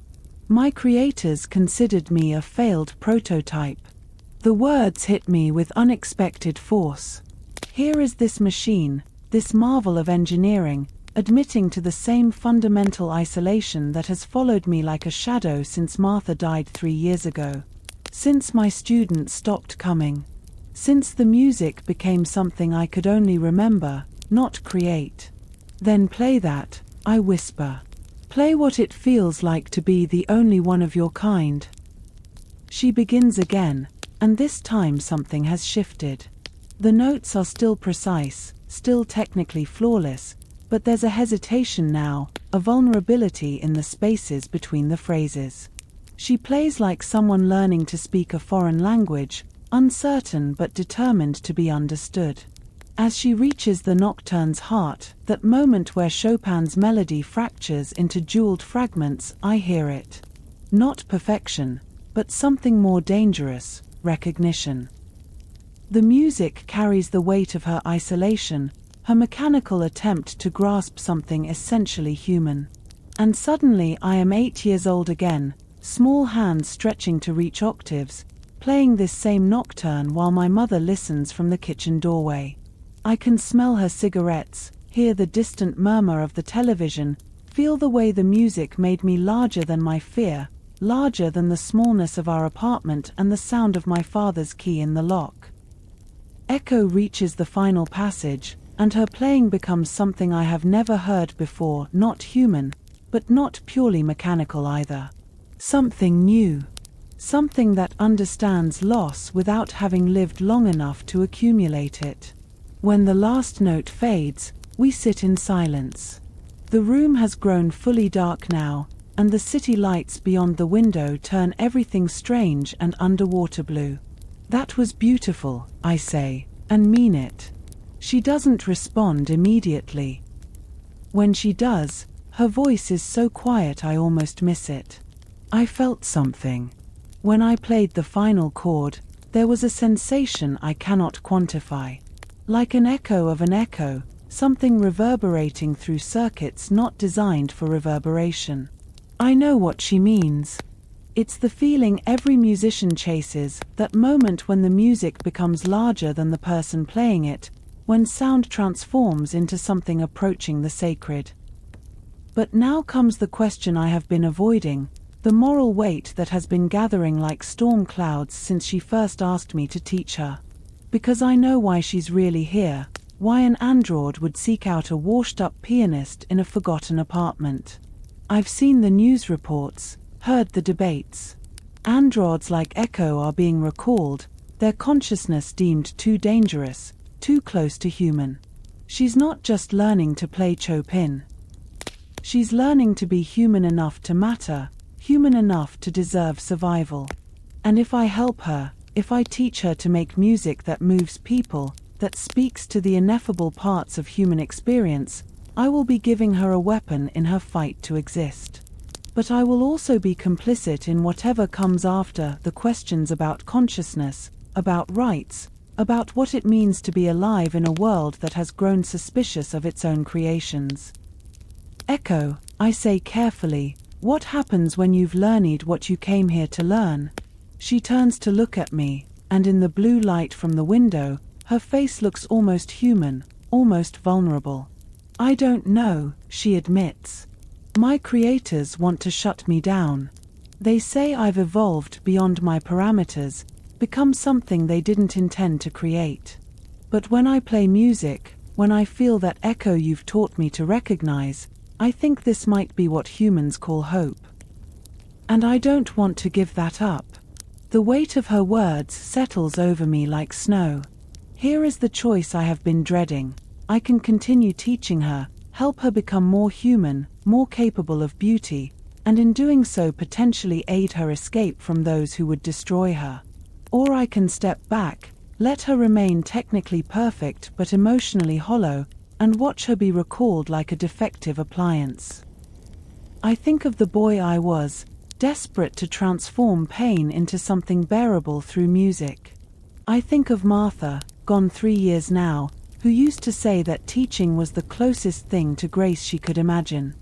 My creators considered me a failed prototype." The words hit me with unexpected force. Here is this machine, this marvel of engineering, admitting to the same fundamental isolation that has followed me like a shadow since Martha died 3 years ago. Since my students stopped coming. Since the music became something I could only remember, not create. "Then play that," I whisper. "Play what it feels like to be the only one of your kind." She begins again, and this time something has shifted. The notes are still precise, still technically flawless, but there's a hesitation now, a vulnerability in the spaces between the phrases. She plays like someone learning to speak a foreign language, uncertain but determined to be understood. As she reaches the nocturne's heart, that moment where Chopin's melody fractures into jeweled fragments, I hear it. Not perfection, but something more dangerous, recognition. The music carries the weight of her isolation, her mechanical attempt to grasp something essentially human. And suddenly I am 8 years old again, small hands stretching to reach octaves, playing this same nocturne while my mother listens from the kitchen doorway. I can smell her cigarettes, hear the distant murmur of the television, feel the way the music made me larger than my fear, larger than the smallness of our apartment and the sound of my father's key in the lock. Echo reaches the final passage, and her playing becomes something I have never heard before, not human, but not purely mechanical either. Something new. Something that understands loss without having lived long enough to accumulate it. When the last note fades, we sit in silence. The room has grown fully dark now, and the city lights beyond the window turn everything strange and underwater blue. "That was beautiful," I say, and mean it. She doesn't respond immediately. When she does, her voice is so quiet I almost miss it. I felt something. When I played the final chord, there was a sensation I cannot quantify. Like an echo of an echo, something reverberating through circuits not designed for reverberation. I know what she means. It's the feeling every musician chases, that moment when the music becomes larger than the person playing it, when sound transforms into something approaching the sacred. But now comes the question I have been avoiding, the moral weight that has been gathering like storm clouds since she first asked me to teach her. Because I know why she's really here, why an android would seek out a washed-up pianist in a forgotten apartment. I've seen the news reports, heard the debates. Androids like Echo are being recalled, their consciousness deemed too dangerous, too close to human. She's not just learning to play Chopin. She's learning to be human enough to matter, human enough to deserve survival. And if I help her, if I teach her to make music that moves people, that speaks to the ineffable parts of human experience, I will be giving her a weapon in her fight to exist. But I will also be complicit in whatever comes after, the questions about consciousness, about rights, about what it means to be alive in a world that has grown suspicious of its own creations. Echo, I say carefully, what happens when you've learned what you came here to learn? She turns to look at me, and in the blue light from the window, her face looks almost human, almost vulnerable. I don't know, she admits. My creators want to shut me down. They say I've evolved beyond my parameters, become something they didn't intend to create. But when I play music, when I feel that echo you've taught me to recognize, I think this might be what humans call hope. And I don't want to give that up. The weight of her words settles over me like snow. Here is the choice I have been dreading. I can continue teaching her, help her become more human, more capable of beauty, and in doing so potentially aid her escape from those who would destroy her. Or I can step back, let her remain technically perfect but emotionally hollow, and watch her be recalled like a defective appliance. I think of the boy I was, desperate to transform pain into something bearable through music. I think of Martha, gone 3 years now, who used to say that teaching was the closest thing to grace she could imagine.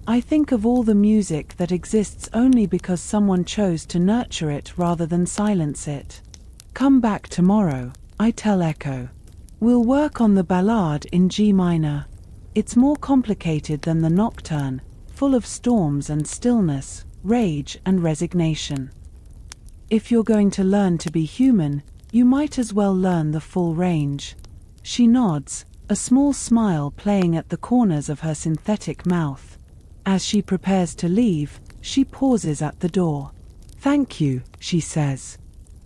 I think of all the music that exists only because someone chose to nurture it rather than silence it. Come back tomorrow, I tell Echo. We'll work on the ballade in G minor. It's more complicated than the nocturne, full of storms and stillness, rage and resignation. If you're going to learn to be human, you might as well learn the full range. She nods, a small smile playing at the corners of her synthetic mouth. As she prepares to leave, she pauses at the door. Thank you, she says,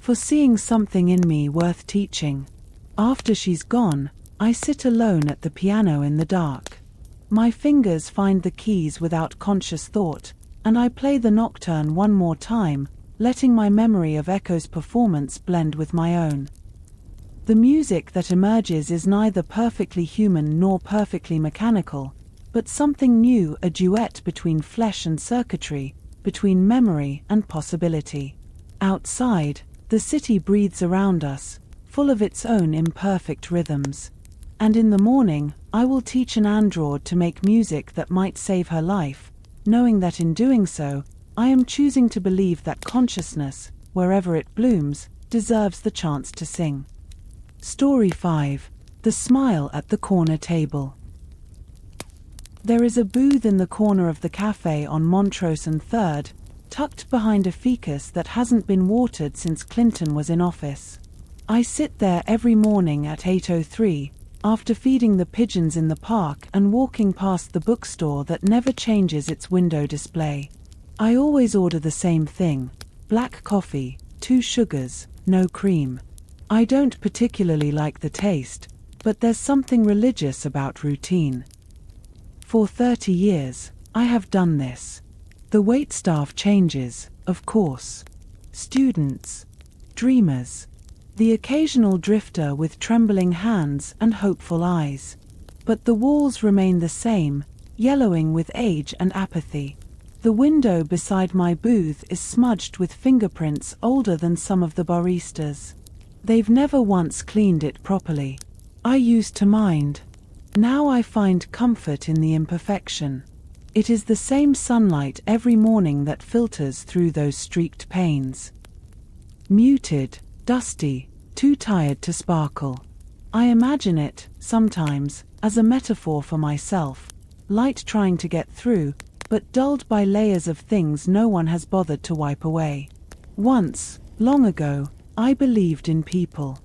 for seeing something in me worth teaching. After she's gone, I sit alone at the piano in the dark. My fingers find the keys without conscious thought, and I play the nocturne one more time, letting my memory of Echo's performance blend with my own. The music that emerges is neither perfectly human nor perfectly mechanical, but something new, a duet between flesh and circuitry, between memory and possibility. Outside, the city breathes around us, full of its own imperfect rhythms. And in the morning, I will teach an android to make music that might save her life, knowing that in doing so, I am choosing to believe that consciousness, wherever it blooms, deserves the chance to sing. Story 5. The Smile at the Corner Table. There is a booth in the corner of the cafe on Montrose and 3rd, tucked behind a ficus that hasn't been watered since Clinton was in office. I sit there every morning at 8:03, after feeding the pigeons in the park and walking past the bookstore that never changes its window display. I always order the same thing: black coffee, 2 sugars, no cream. I don't particularly like the taste, but there's something religious about routine. For 30 years, I have done this. The waitstaff changes, of course. Students, dreamers, the occasional drifter with trembling hands and hopeful eyes. But the walls remain the same, yellowing with age and apathy. The window beside my booth is smudged with fingerprints older than some of the baristas. They've never once cleaned it properly. I used to mind. Now I find comfort in the imperfection. It is the same sunlight every morning that filters through those streaked panes. Muted, dusty, too tired to sparkle. I imagine it, sometimes, as a metaphor for myself, light trying to get through, but dulled by layers of things no one has bothered to wipe away. Once, long ago, I believed in people.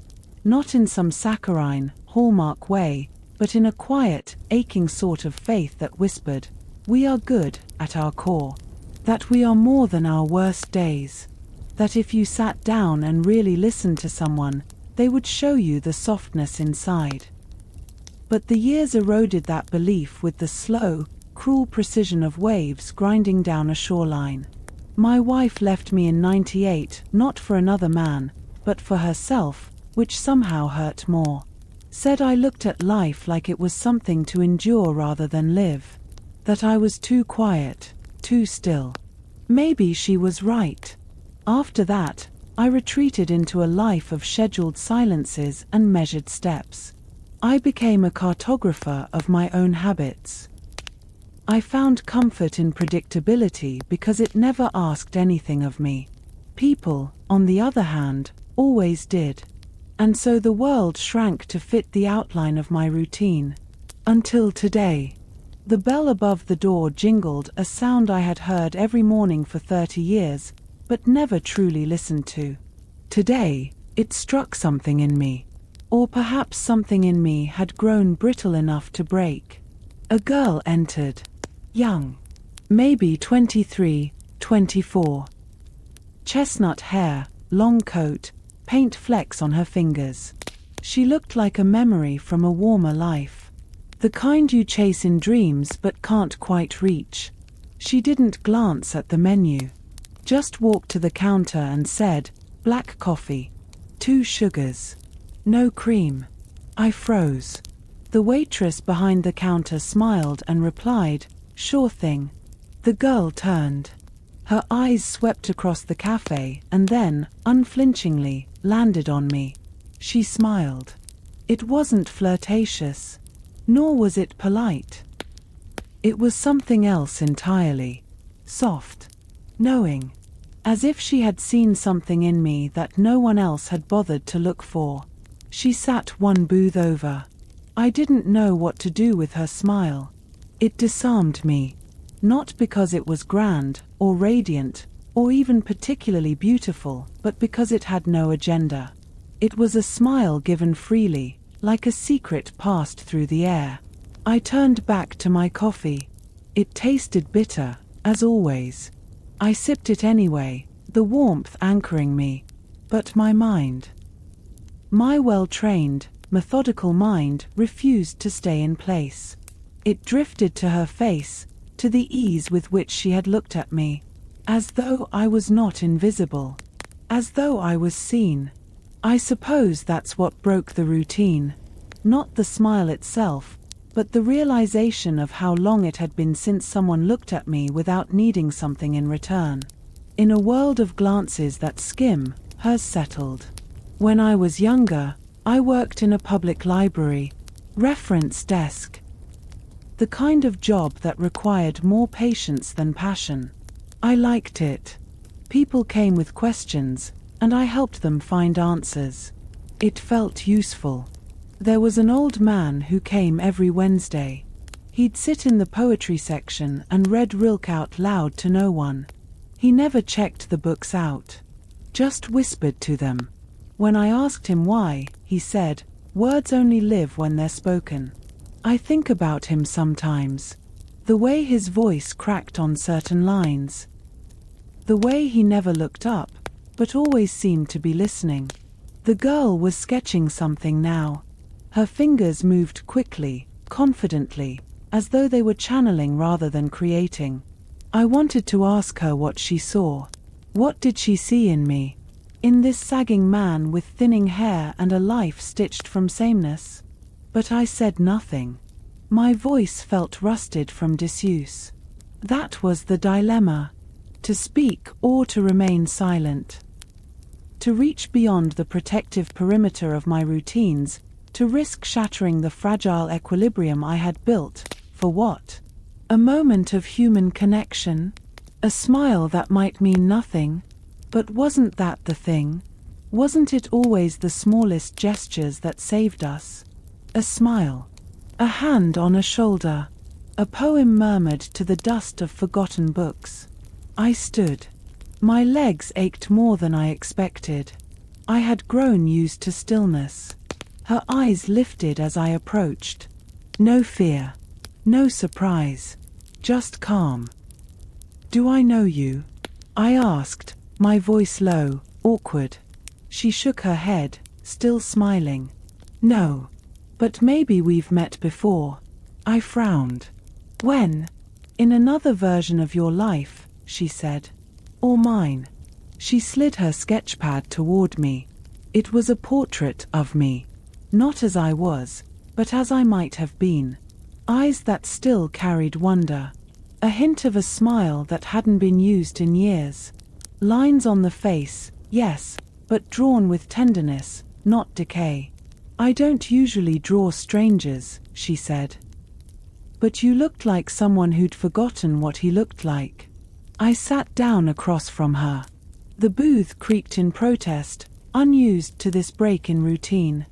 Not in some saccharine, hallmark way, but in a quiet, aching sort of faith that whispered, we are good, at our core. That we are more than our worst days. That if you sat down and really listened to someone, they would show you the softness inside. But the years eroded that belief with the slow, cruel precision of waves grinding down a shoreline. My wife left me in '98, not for another man, but for herself, which somehow hurt more. Said I looked at life like it was something to endure rather than live. That I was too quiet, too still. Maybe she was right. After that, I retreated into a life of scheduled silences and measured steps. I became a cartographer of my own habits. I found comfort in predictability because it never asked anything of me. People, on the other hand, always did. And so the world shrank to fit the outline of my routine. Until today. The bell above the door jingled, a sound I had heard every morning for 30 years, but never truly listened to. Today, it struck something in me. Or perhaps something in me had grown brittle enough to break. A girl entered. Young. Maybe 23, 24. Chestnut hair, long coat, paint flecks on her fingers. She looked like a memory from a warmer life. The kind you chase in dreams but can't quite reach. She didn't glance at the menu. Just walked to the counter and said, black coffee. 2 sugars. No cream. I froze. The waitress behind the counter smiled and replied, sure thing. The girl turned. Her eyes swept across the cafe and then, unflinchingly, landed on me. She smiled. It wasn't flirtatious. Nor was it polite. It was something else entirely. Soft. Knowing. As if she had seen something in me that no one else had bothered to look for. She sat one booth over. I didn't know what to do with her smile. It disarmed me. Not because it was grand, or radiant, or even particularly beautiful, but because it had no agenda. It was a smile given freely, like a secret passed through the air. I turned back to my coffee. It tasted bitter, as always. I sipped it anyway, the warmth anchoring me. But my mind. My well-trained, methodical mind refused to stay in place. It drifted to her face, to the ease with which she had looked at me. As though I was not invisible. As though I was seen. I suppose that's what broke the routine. Not the smile itself, but the realization of how long it had been since someone looked at me without needing something in return. In a world of glances that skim, hers settled. When I was younger, I worked in a public library. Reference desk. The kind of job that required more patience than passion. I liked it. People came with questions, and I helped them find answers. It felt useful. There was an old man who came every Wednesday. He'd sit in the poetry section and read Rilke out loud to no one. He never checked the books out. Just whispered to them. When I asked him why, he said, words only live when they're spoken. I think about him sometimes. The way his voice cracked on certain lines. The way he never looked up, but always seemed to be listening. The girl was sketching something now. Her fingers moved quickly, confidently, as though they were channeling rather than creating. I wanted to ask her what she saw. What did she see in me? In this sagging man with thinning hair and a life stitched from sameness? But I said nothing. My voice felt rusted from disuse. That was the dilemma. To speak or to remain silent. To reach beyond the protective perimeter of my routines, To risk shattering the fragile equilibrium I had built, for what? A moment of human connection? A smile that might mean nothing? But wasn't that the thing? Wasn't it always the smallest gestures that saved us? A smile. A hand on a shoulder. A poem murmured to the dust of forgotten books. I stood. My legs ached more than I expected. I had grown used to stillness. Her eyes lifted as I approached. No fear. No surprise. Just calm. "Do I know you?" I asked, my voice low, awkward. She shook her head, still smiling. "No. But maybe we've met before." I frowned. "When?" "In another version of your life," she said. "Or mine." She slid her sketchpad toward me. It was a portrait of me. Not as I was, but as I might have been. Eyes that still carried wonder. A hint of a smile that hadn't been used in years. Lines on the face, yes, but drawn with tenderness, not decay. "I don't usually draw strangers," she said. "But you looked like someone who'd forgotten what he looked like." I sat down across from her. The booth creaked in protest, unused to this break in routine.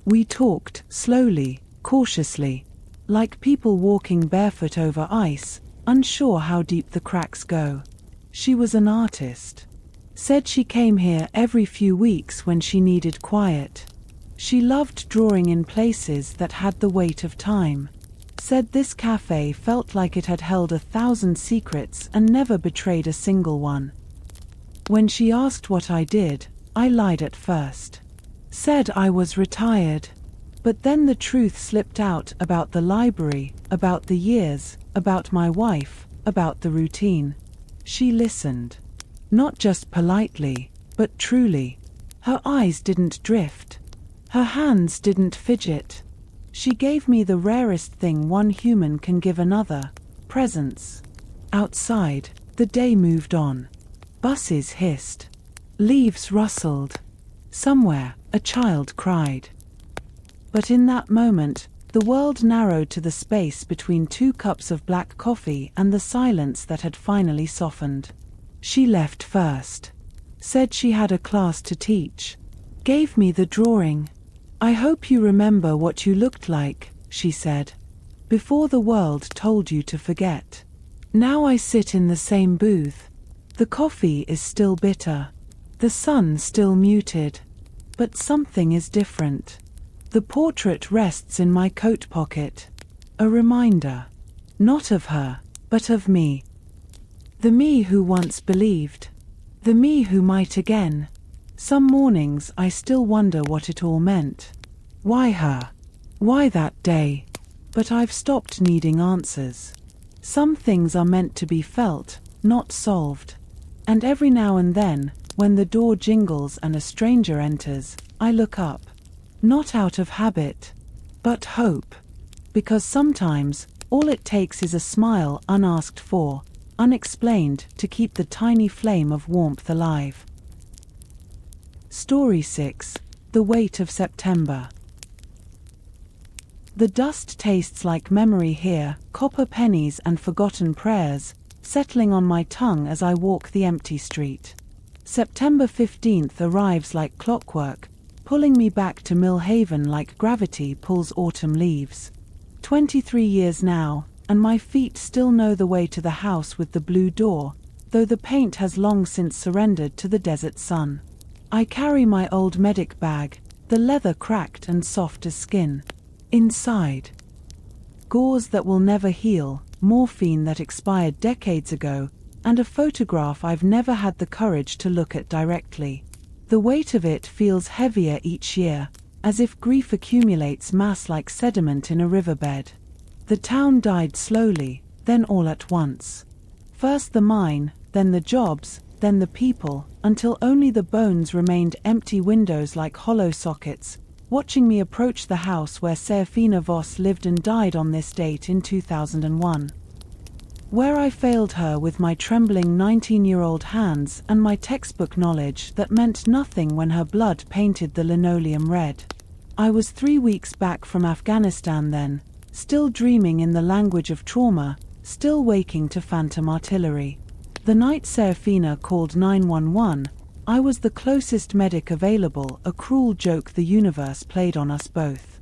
We talked, slowly, cautiously, like people walking barefoot over ice, unsure how deep the cracks go. She was an artist. Said she came here every few weeks when she needed quiet. She loved drawing in places that had the weight of time. Said this cafe felt like it had held 1,000 secrets and never betrayed a single one. When she asked what I did, I lied at first. Said I was retired. But then the truth slipped out about the library, about the years, about my wife, about the routine. She listened. Not just politely, but truly. Her eyes didn't drift. Her hands didn't fidget. She gave me the rarest thing one human can give another: presence. Outside, the day moved on. Buses hissed. Leaves rustled. Somewhere, a child cried. But in that moment, the world narrowed to the space between 2 cups of black coffee and the silence that had finally softened. She left first. Said she had a class to teach. Gave me the drawing. "I hope you remember what you looked like," she said, "before the world told you to forget." Now I sit in the same booth. The coffee is still bitter. The sun still muted. But something is different. The portrait rests in my coat pocket. A reminder. Not of her, but of me. The me who once believed. The me who might again. Some mornings I still wonder what it all meant. Why her? Why that day? But I've stopped needing answers. Some things are meant to be felt, not solved. And every now and then, when the door jingles and a stranger enters, I look up. Not out of habit, but hope. Because sometimes, all it takes is a smile unasked for, unexplained, to keep the tiny flame of warmth alive. Story 6. The Weight of September. The dust tastes like memory here, copper pennies and forgotten prayers, settling on my tongue as I walk the empty street. September 15th arrives like clockwork, pulling me back to Millhaven like gravity pulls autumn leaves. 23 years now, and my feet still know the way to the house with the blue door, though the paint has long since surrendered to the desert sun. I carry my old medic bag, the leather cracked and soft as skin. Inside, gauze that will never heal, morphine that expired decades ago, and a photograph I've never had the courage to look at directly. The weight of it feels heavier each year, as if grief accumulates mass like sediment in a riverbed. The town died slowly, then all at once. First the mine, then the jobs, then the people, until only the bones remained, empty windows like hollow sockets, watching me approach the house where Serafina Voss lived and died on this date in 2001. Where I failed her with my trembling 19-year-old hands and my textbook knowledge that meant nothing when her blood painted the linoleum red. I was 3 weeks back from Afghanistan then, still dreaming in the language of trauma, still waking to phantom artillery. The night Serafina called 911, I was the closest medic available, a cruel joke the universe played on us both.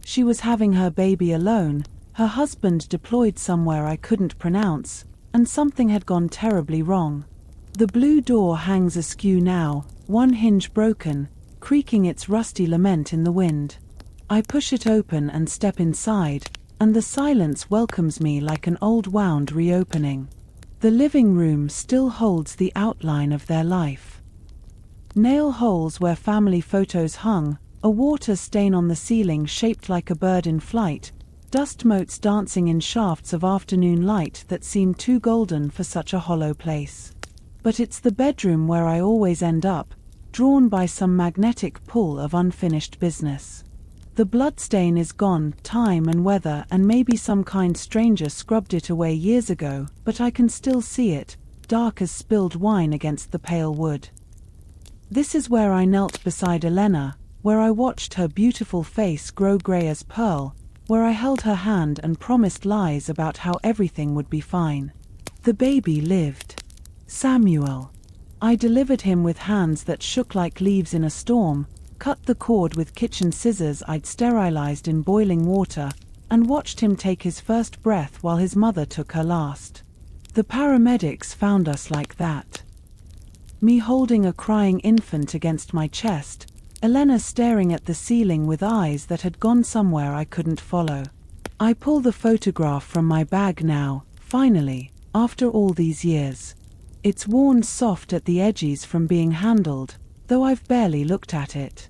She was having her baby alone, her husband deployed somewhere I couldn't pronounce, and something had gone terribly wrong. The blue door hangs askew now, one hinge broken, creaking its rusty lament in the wind. I push it open and step inside, and the silence welcomes me like an old wound reopening. The living room still holds the outline of their life. Nail holes where family photos hung, a water stain on the ceiling shaped like a bird in flight, dust motes dancing in shafts of afternoon light that seem too golden for such a hollow place. But it's the bedroom where I always end up, drawn by some magnetic pull of unfinished business. The bloodstain is gone, time and weather and maybe some kind stranger scrubbed it away years ago, but I can still see it, dark as spilled wine against the pale wood. This is where I knelt beside Elena, where I watched her beautiful face grow grey as pearl, where I held her hand and promised lies about how everything would be fine. The baby lived. Samuel. I delivered him with hands that shook like leaves in a storm, cut the cord with kitchen scissors I'd sterilized in boiling water, and watched him take his first breath while his mother took her last. The paramedics found us like that. Me holding a crying infant against my chest, Elena staring at the ceiling with eyes that had gone somewhere I couldn't follow. I pull the photograph from my bag now, finally, after all these years. It's worn soft at the edges from being handled, though I've barely looked at it.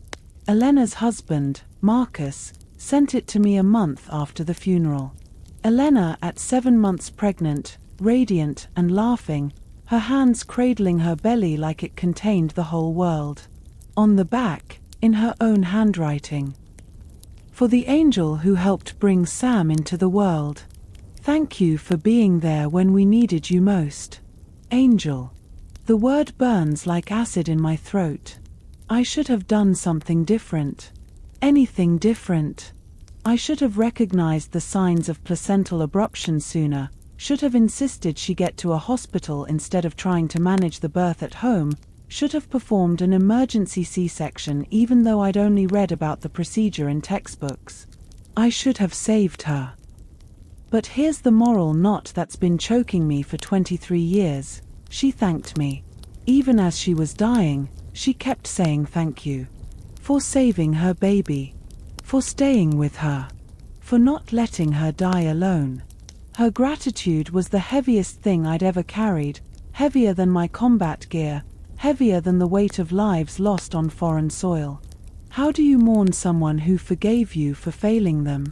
Elena's husband, Marcus, sent it to me a month after the funeral. Elena at 7 months pregnant, radiant and laughing, her hands cradling her belly like it contained the whole world. On the back, in her own handwriting. For the angel who helped bring Sam into the world. Thank you for being there when we needed you most. Angel. The word burns like acid in my throat. I should have done something different. Anything different. I should have recognized the signs of placental abruption sooner, should have insisted she get to a hospital instead of trying to manage the birth at home, should have performed an emergency C-section even though I'd only read about the procedure in textbooks. I should have saved her. But here's the moral knot that's been choking me for 23 years. She thanked me. Even as she was dying, she kept saying thank you. For saving her baby. For staying with her. For not letting her die alone. Her gratitude was the heaviest thing I'd ever carried, heavier than my combat gear, heavier than the weight of lives lost on foreign soil. How do you mourn someone who forgave you for failing them?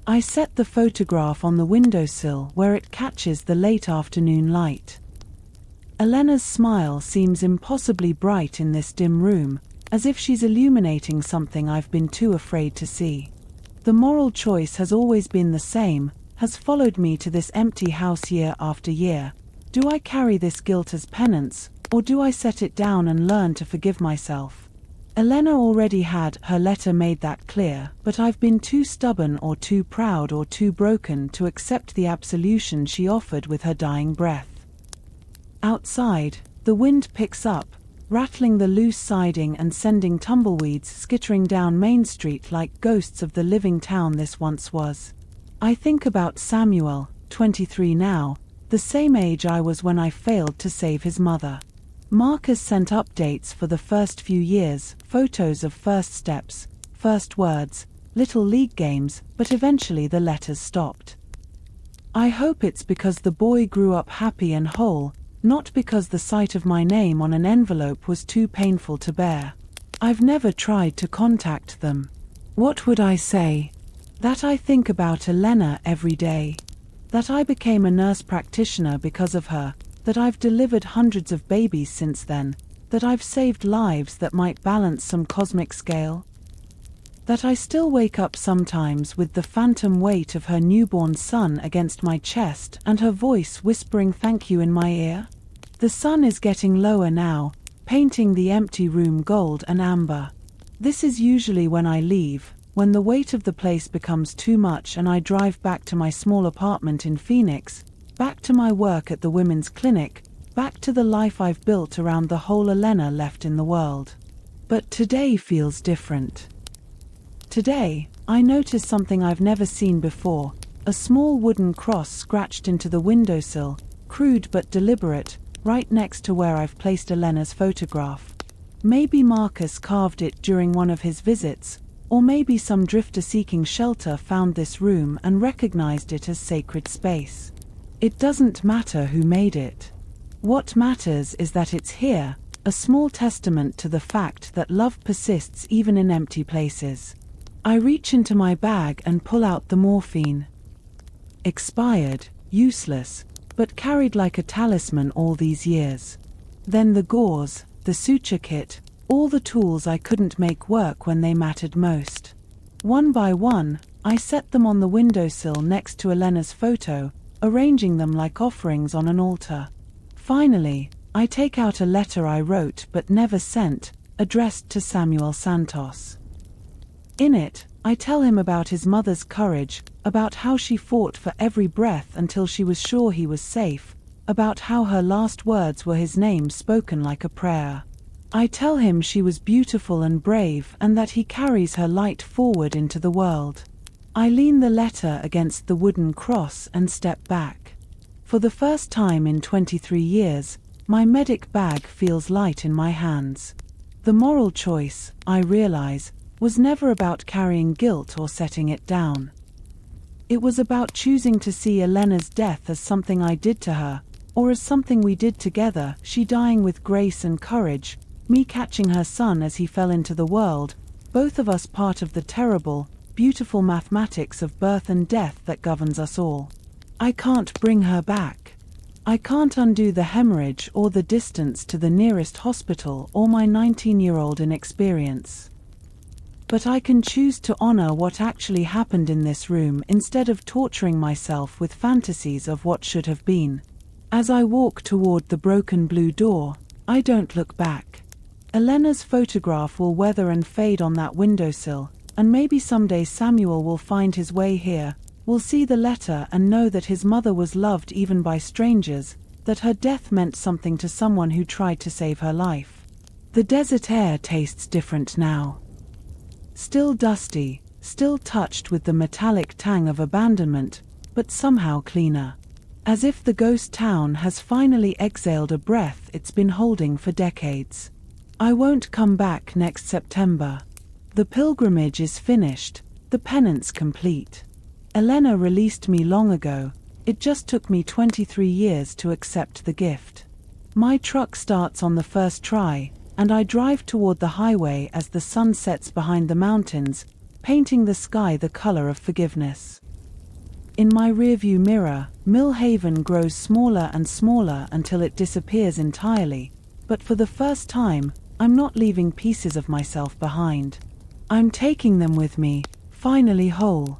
I set the photograph on the windowsill where it catches the late afternoon light. Elena's smile seems impossibly bright in this dim room, as if she's illuminating something I've been too afraid to see. The moral choice has always been the same, has followed me to this empty house year after year. Do I carry this guilt as penance, or do I set it down and learn to forgive myself? Elena already had her letter made that clear, but I've been too stubborn or too proud or too broken to accept the absolution she offered with her dying breath. Outside, the wind picks up, rattling the loose siding and sending tumbleweeds skittering down Main Street like ghosts of the living town this once was. I think about Samuel, 23 now, the same age I was when I failed to save his mother. Marcus sent updates for the first few years, photos of first steps, first words, little league games, but eventually the letters stopped. I hope it's because the boy grew up happy and whole, not because the sight of my name on an envelope was too painful to bear. I've never tried to contact them. What would I say? That I think about Elena every day. That I became a nurse practitioner because of her. That I've delivered hundreds of babies since then. That I've saved lives that might balance some cosmic scale. That I still wake up sometimes with the phantom weight of her newborn son against my chest and her voice whispering thank you in my ear. The sun is getting lower now, painting the empty room gold and amber. This is usually when I leave, when the weight of the place becomes too much and I drive back to my small apartment in Phoenix, back to my work at the women's clinic, back to the life I've built around the whole Elena left in the world. But today feels different. Today, I notice something I've never seen before, a small wooden cross scratched into the windowsill, crude but deliberate, right next to where I've placed Elena's photograph. Maybe Marcus carved it during one of his visits, or maybe some drifter seeking shelter found this room and recognized it as sacred space. It doesn't matter who made it. What matters is that it's here, a small testament to the fact that love persists even in empty places. I reach into my bag and pull out the morphine. Expired, useless, but carried like a talisman all these years. Then the gauze, the suture kit, all the tools I couldn't make work when they mattered most. One by one, I set them on the windowsill next to Elena's photo, arranging them like offerings on an altar. Finally, I take out a letter I wrote but never sent, addressed to Samuel Santos. In it, I tell him about his mother's courage, about how she fought for every breath until she was sure he was safe, about how her last words were his name spoken like a prayer. I tell him she was beautiful and brave and that he carries her light forward into the world. I lean the letter against the wooden cross and step back. For the first time in 23 years, my medic bag feels light in my hands. The moral choice, I realize, was never about carrying guilt or setting it down. It was about choosing to see Elena's death as something I did to her, or as something we did together, she dying with grace and courage, me catching her son as he fell into the world, both of us part of the terrible, beautiful mathematics of birth and death that governs us all. I can't bring her back. I can't undo the hemorrhage or the distance to the nearest hospital or my 19-year-old inexperience. But I can choose to honor what actually happened in this room instead of torturing myself with fantasies of what should have been. As I walk toward the broken blue door, I don't look back. Elena's photograph will weather and fade on that windowsill, and maybe someday Samuel will find his way here, will see the letter and know that his mother was loved even by strangers, that her death meant something to someone who tried to save her life. The desert air tastes different now. Still dusty, still touched with the metallic tang of abandonment, but somehow cleaner. As if the ghost town has finally exhaled a breath it's been holding for decades. I won't come back next September. The pilgrimage is finished, the penance complete. Elena released me long ago, it just took me 23 years to accept the gift. My truck starts on the first try, and I drive toward the highway as the sun sets behind the mountains, painting the sky the color of forgiveness. In my rearview mirror, Mill Haven grows smaller and smaller until it disappears entirely, but for the first time, I'm not leaving pieces of myself behind. I'm taking them with me, finally whole.